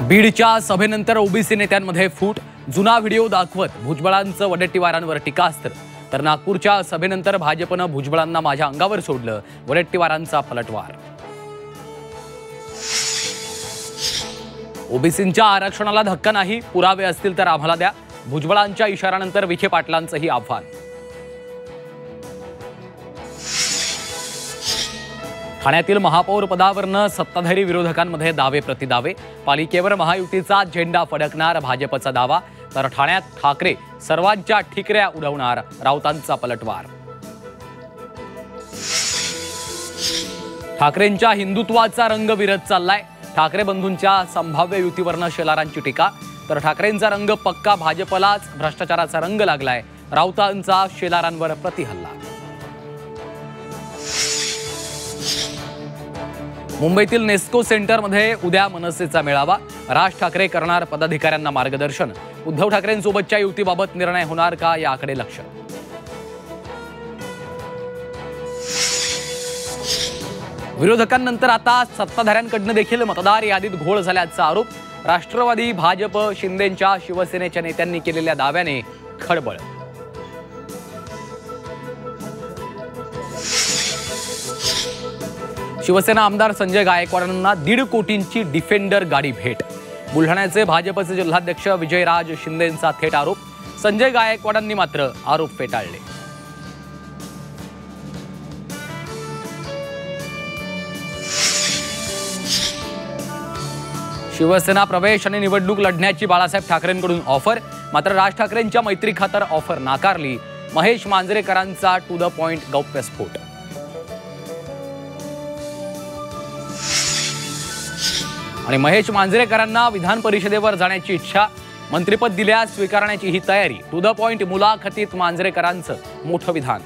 बीडच्या सभेनंतर ओबीसी नेत्यांमध्ये फूट, जुना व्हिडिओ दाखवत भुजबळांचं वडेट्टीवारांवर टीकास्त्र। तर नागपूरच्या सभेनंतर भाजपनं भुजबळांना माझ्या अंगावर सोडलं, वडेट्टीवारांचा पलटवार। ओबीसींच्या आरक्षणाला धक्का नाही, पुरावे असतील तर आम्हाला द्या, भुजबळांच्या इशाऱ्यानंतर विखे पाटलांचंही आव्हान। ठाण्यातील महापौर पदावरनं सत्ताधारी विरोधकांमध्ये दावे प्रतिदावे, पालिकेवर महायुतीचा झेंडा फडकणार भाजपचा दावा, तर ठाण्यात ठाकरे सर्वांच्या ठिकऱ्या उडवणार, राऊतांचा पलटवार। ठाकरेंच्या हिंदुत्वाचा रंग विरत चाललाय, ठाकरे बंधूंच्या संभाव्य युतीवरनं शेलारांची टीका, तर ठाकरेंचा रंग पक्का भाजपलाच भ्रष्टाचाराचा रंग लागलाय, राऊतांचा शेलारांवर प्रतिहल्ला। मुंबईतील नेस्को सेंटरमध्ये उद्या मनसेचा मेळावा, राज ठाकरे करणार पदाधिकाऱ्यांना मार्गदर्शन, उद्धव ठाकरेंसोबतच्या युतीबाबत निर्णय होणार का याकडे लक्ष। विरोधकांनंतर आता सत्ताधाऱ्यांकडून देखील मतदार यादीत घोळ झाल्याचा आरोप, राष्ट्रवादी, भाजप, शिंदेच्या, शिवसेनेच्या नेत्यांनी केलेल्या दाव्याने खळबळ। शिवसेना आमदार संजय गायकवाडांना 1.5 कोटींची डिफेंडर गाडी भेट, बुलढाण्याचे भाजपचे जिल्हाध्यक्ष विजयराज शिंदेंचा थेट आरोप, संजय गायकवाडांनी मात्र आरोप फेटाळले। शिवसेना प्रवेश आणि निवडणूक लढण्याची बाळासाहेब ठाकरेंकडून ऑफर, मात्र राज ठाकरेंच्या मैत्री खातर ऑफर नाकारली, महेश मांजरेकरांचा टू द पॉइंट गौप्यस्फोट। आणि महेश मांजरेकरांना विधान परिषदेवर जाण्याची इच्छा, मंत्रिपद दिल्यास स्वीकारण्याची ही तयारी, टू द पॉइंट मुलाखतीत मांजरेकरांचं मोठं विधान।